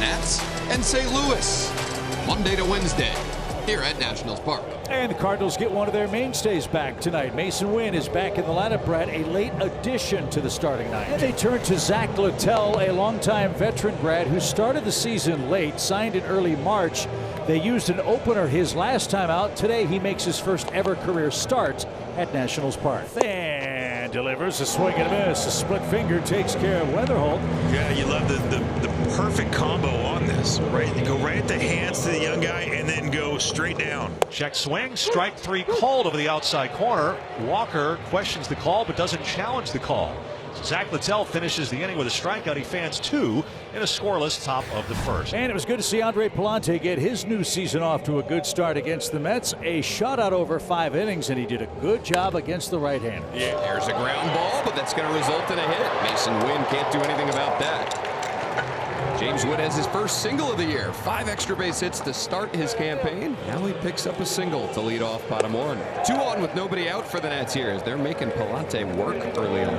Nats and St. Louis. Monday to Wednesday here at Nationals Park. And the Cardinals get one of their mainstays back tonight. Mason Wynn is back in the lineup, Brad, a late addition to the starting nine. And they turn to Zach Littell, a longtime veteran, Brad, who started the season late, signed in early March. They used an opener his last time out. Today he makes his first ever career start at Nationals Park. And delivers a swing and a miss. A split finger takes care of Weatherholt. Yeah, you love the perfect combo on this, right? You go right at the hands to the young guy and then go straight down. Check swing, strike three called over the outside corner. Walker questions the call but doesn't challenge the call. So Zach Littell finishes the inning with a strikeout. He fans two in a scoreless top of the first. And it was good to see Andre Palante get his new season off to a good start against the Mets. A shutout over 5 innings, and he did a good job against the right-hander. Yeah, there's a ground ball, but that's going to result in a hit. Mason Wynn can't do anything about that. James Wood has his first single of the year. 5 extra base hits to start his campaign. Now he picks up a single to lead off bottom 1. 2 on with nobody out for the Nats here as they're making Palante work early on.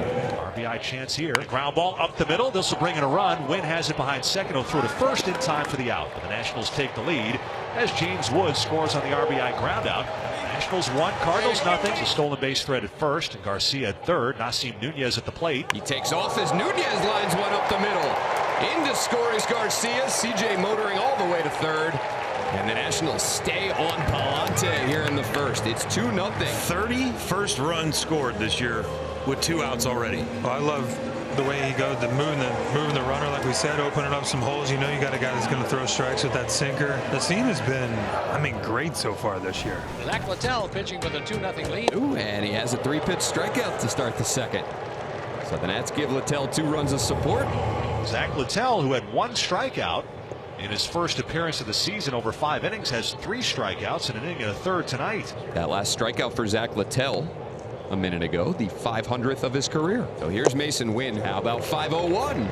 RBI chance here. Ground ball up the middle. This will bring in a run. Wynn has it behind second. He'll throw to first in time for the out. But the Nationals take the lead as James Wood scores on the RBI ground out. Nationals 1, Cardinals nothing. A stolen base threat at first, and Garcia at third. Nasim Nunez at the plate. He takes off as Nunez lines one up the middle. Into scoring Garcia. CJ motoring all the way to third. And the Nationals stay on Palante here in the first. It's 2-0. 30 first runs scored this year with 2 outs already. Well, I love the way he goes, moving the runner, like we said, opening up some holes. You know, you got a guy that's going to throw strikes with that sinker. The team has been, I mean, great so far this year. Zach Littell pitching with a 2-0 lead. Ooh, and he has a 3-pitch strikeout to start the second. So the Nats give Littell 2 runs of support. Zach Littell, who had 1 strikeout in his first appearance of the season over 5 innings, has 3 strikeouts and an inning and a third tonight. That last strikeout for Zach Littell a minute ago, the 500th of his career. So here's Mason Wynn. How about 501?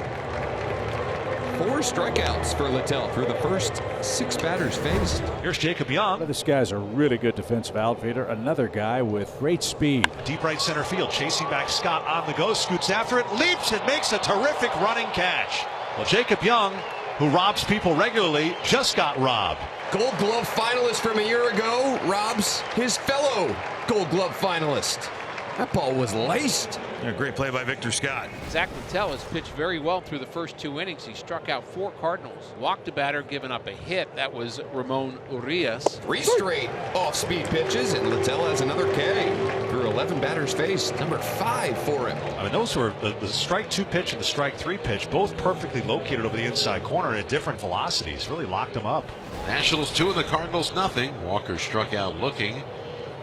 4 strikeouts for Littell through the first 6 batters faced. Here's Jacob Young. This guy's a really good defensive outfielder. Another guy with great speed. Deep right center field, chasing back Scott on the go, scoots after it, leaps and makes a terrific running catch. Well, Jacob Young, who robs people regularly, just got robbed. Gold Glove finalist from a year ago robs his fellow Gold Glove finalist. That ball was laced. Yeah, great play by Victor Scott. Zach Littell has pitched very well through the first 2 innings. He struck out 4 Cardinals, walked a batter, given up a hit. That was Ramon Urias. 3 straight off-speed pitches, and Littell has another K through 11 batters faced. Number 5 for him. I mean, those were the strike 2 pitch and the strike 3 pitch, both perfectly located over the inside corner at different velocities. Really locked them up. Nationals 2 and the Cardinals nothing. Walker struck out looking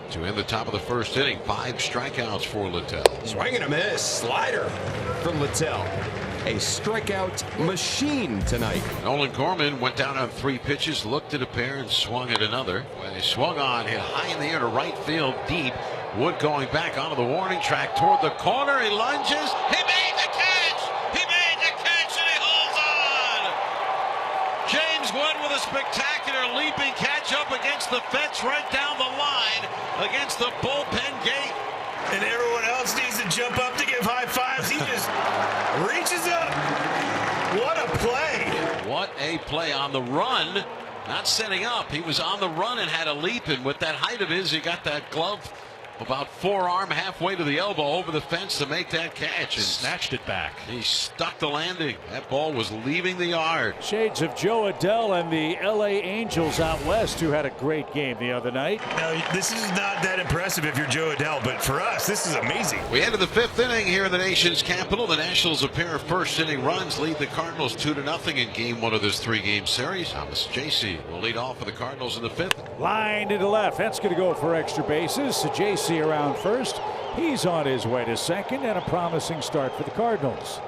to end the top of the first inning. 5 strikeouts for Littell. Swing and a miss. Slider from Littell. A strikeout machine tonight. Nolan Gorman went down on 3 pitches, looked at a pair and swung at another. When he swung on, hit high in the air to right field deep. Wood going back onto the warning track toward the corner. He lunges. He made the catch. He made the catch and he holds on. James Wood with a spectacular leaping catch up against the fence right down the line against the bullpen gate. And everyone else needs to jump up to give high fives. He just reaches up. What a play. What a play on the run. Not setting up. He was on the run and had a leap. And with that height of his, he got that glove about forearm halfway to the elbow over the fence to make that catch. And snatched it back. He stuck the landing. That ball was leaving the yard. Shades of Joe Adell and the LA Angels out west, who had a great game the other night. Now, this is not that impressive if you're Joe Adell, but for us, this is amazing. We head to the 5th inning here in the nation's capital. The Nationals, a pair of first inning runs, lead the Cardinals 2-0 in game 1 of this 3-game series. Thomas J.C. will lead off for the Cardinals in the 5th. Line into left. That's going to go for extra bases. So J.C. around first. He's on his way to second, and a promising start for the Cardinals.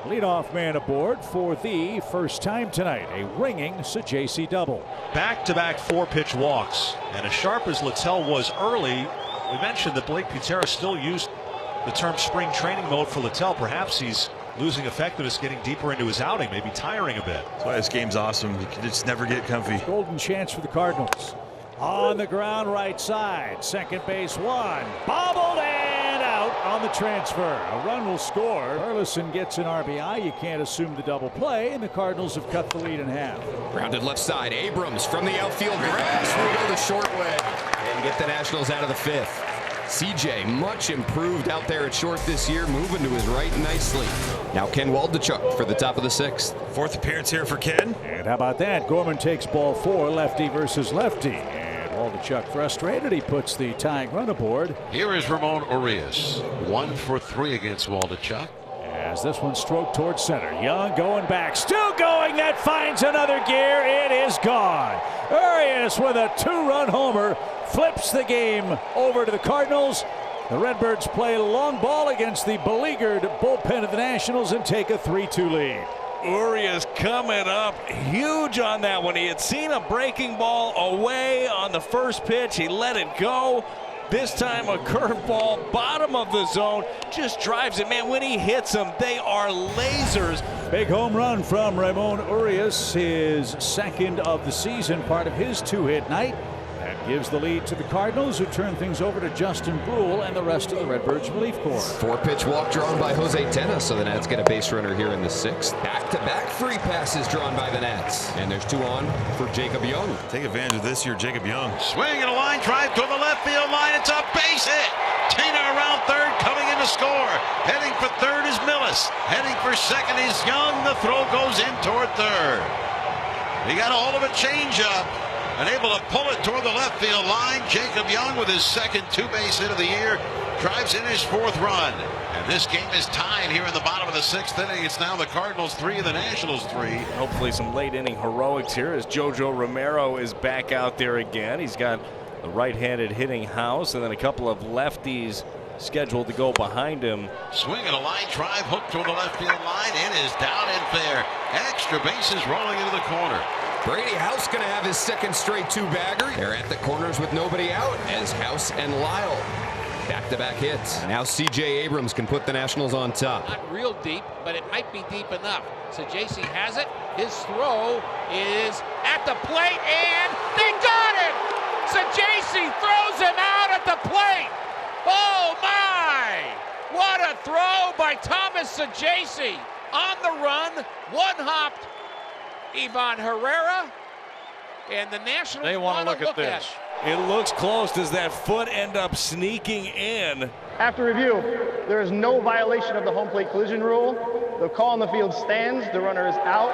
Leadoff man aboard for the first time tonight. A ringing Sajaci double. Back-to-back 4-pitch walks. And as sharp as Littell was early, we mentioned that Blake Butera still used the term spring training mode for Littell. Perhaps he's losing effectiveness, getting deeper into his outing, maybe tiring a bit. That's why this game's awesome. You can just never get comfy. Golden chance for the Cardinals. On the ground, right side. Second base, one. Bobbled and out on the transfer. A run will score. Burleson gets an RBI. You can't assume the double play, and the Cardinals have cut the lead in half. Grounded left side. Abrams from the outfield grass will go the short way and get the Nationals out of the fifth. CJ much improved out there at short this year, moving to his right nicely. Now Ken Waldachuk for the top of the sixth. Fourth appearance here for Ken. And how about that? Gorman takes ball 4, lefty versus lefty. And Waldachuk frustrated. He puts the tying run aboard. Here is Ramon Urias. 1 for 3 against Waldachuk. As this one stroked towards center. Young going back. Still going. That finds another gear. It is gone. Urias with a 2-run homer flips the game over to the Cardinals. The Redbirds play a long ball against the beleaguered bullpen of the Nationals and take a 3-2 lead. Urias coming up huge on that one. He had seen a breaking ball away on the first pitch. He let it go. This time a curveball, bottom of the zone, just drives it. Man, when he hits them, they are lasers. Big home run from Ramon Urias, his second of the season, part of his 2-hit night. That gives the lead to the Cardinals, who turn things over to Justin Brule and the rest of the Redbirds relief corps. 4-pitch walk drawn by Jose Tena, so the Nats get a base runner here in the sixth. Back-to-back free passes drawn by the Nats. And there's 2 on for Jacob Young. Take advantage of this here, Jacob Young. Swing and a line drive to the left field line. It's a base hit. Tena around third, coming in to score. Heading for third is Millis. Heading for second is Young. The throw goes in toward third. He got a hold of a changeup and able to pull it toward the left field line. Jacob Young with his second 2-base hit of the year drives in his 4th run. And this game is tied here in the bottom of the 6th inning. It's now the Cardinals 3 and the Nationals 3. Hopefully some late inning heroics here as JoJo Romero is back out there again. He's got the right-handed hitting House and then a couple of lefties scheduled to go behind him. Swing and a line drive hooked toward the left field line. It is down and fair. Extra bases rolling into the corner. Brady House going to have his second straight 2-bagger. They're at the corners with nobody out as House and Lyle back-to-back hits. Now C.J. Abrams can put the Nationals on top. Not real deep, but it might be deep enough. So JC has it. His throw is at the plate, and they got it! So JC throws him out at the plate. Oh my! What a throw by Thomas Saggese. On the run, one-hopped Ivan Herrera, and the Nationals they want to look at this. It looks close. Does that foot end up sneaking in? After review, there is no violation of the home plate collision rule. The call on the field stands. The runner is out.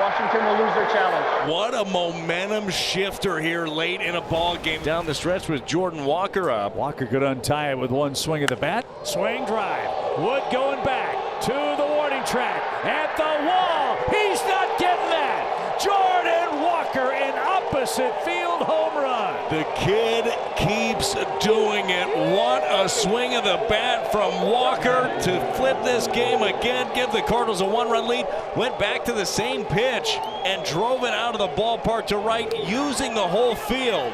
Washington will lose their challenge. What a momentum shifter here late in a ball game. Down the stretch with Jordan Walker up. Walker could untie it with one swing of the bat. Swing drive. Wood going back to the warning track. At the wall. He's not getting that. Jordan Walker, an opposite field home run. The kid keeps doing it. What a swing of the bat from Walker to flip this game again, give the Cardinals a 1-run lead. Went back to the same pitch and drove it out of the ballpark to right, using the whole field.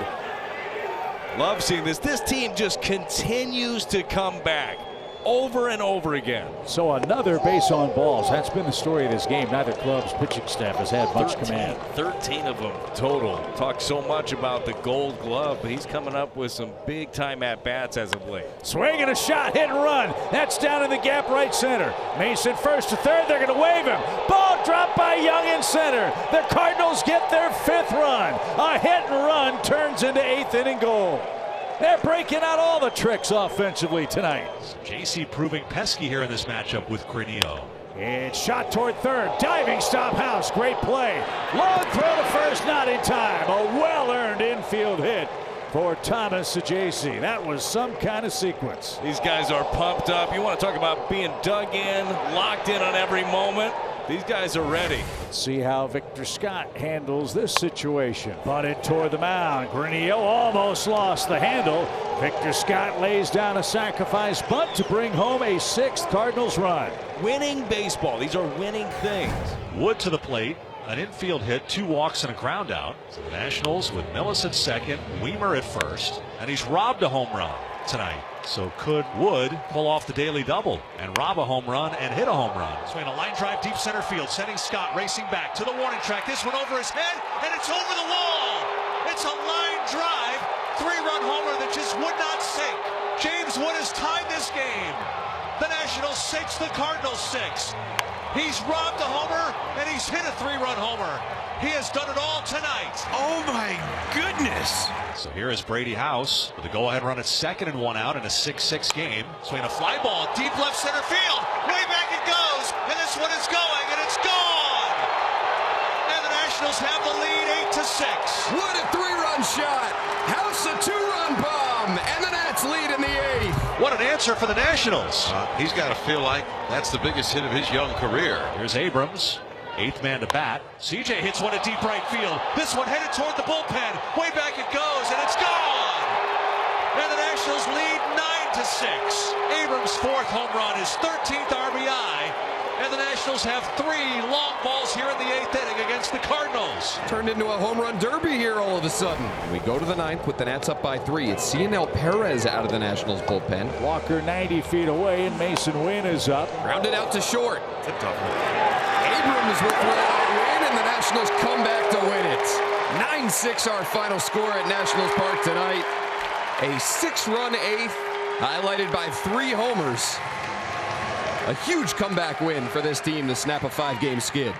Love seeing this. This team just continues to come back over and over again. So another base on balls. That's been the story of this game. Neither club's pitching staff has had much command. 13 of them total. Talk so much about the Gold Glove, but he's coming up with some big time at bats as of late. Swing and a shot, hit and run. That's down in the gap right center. Mason first to third. They're going to wave him. Ball dropped by Young in center. The Cardinals get their 5th run. A hit and run turns into 8th inning goal. They're breaking out all the tricks offensively tonight. JC proving pesky here in this matchup with Granillo. And shot toward third. Diving stop House. Great play. Long throw to first, not in time. A well-earned infield hit for Thomas Saggese. That was some kind of sequence. These guys are pumped up. You want to talk about being dug in, locked in on every moment. These guys are ready. Let's see how Victor Scott handles this situation. Bunted toward the mound. Granillo almost lost the handle. Victor Scott lays down a sacrifice bunt to bring home a 6th Cardinals run. Winning baseball. These are winning things. Wood to the plate. An infield hit, 2 walks and a ground out. So the Nationals with Millis at second, Weimer at first, and he's robbed a home run tonight. So could Wood pull off the daily double and rob a home run and hit a home run? Swing a line drive deep center field, sending Scott racing back to the warning track. This one over his head, and it's over the wall. It's a line drive, 3-run homer that just would not sink. James Wood has tied this game. Nationals 6, the Cardinals 6. He's robbed a homer, and he's hit a 3-run homer. He has done it all tonight. Oh my goodness. So here is Brady House with a go-ahead run at second and 1 out in a 6-6 game. Swinging a fly ball, deep left center field. Way back it goes, and this one is going, and it's gone. And the Nationals have the lead 8-6. What a 3-run shot. House a 2-run bomb, and the Nats lead in the 8th. What an answer for the Nationals. He's got to feel like that's the biggest hit of his young career. Here's Abrams, 8th man to bat. CJ hits one at deep right field. This one headed toward the bullpen. Way back it goes, and it's gone. And the Nationals lead 9-6. Abrams' 4th home run, his 13th RBI. And the Nationals have 3 long balls here in the 8th inning against the Cardinals. Turned into a home run derby here all of a sudden. We go to the 9th with the Nats up by 3. It's Cionel Perez out of the Nationals bullpen. Walker 90 feet away, and Mason Wynn is up. Rounded out to short. It's a tough one. Abrams will throw that win, and the Nationals come back to win it. 9-6 our final score at Nationals Park tonight. A 6-run 8th, highlighted by 3 homers. A huge comeback win for this team to snap a 5-game skid.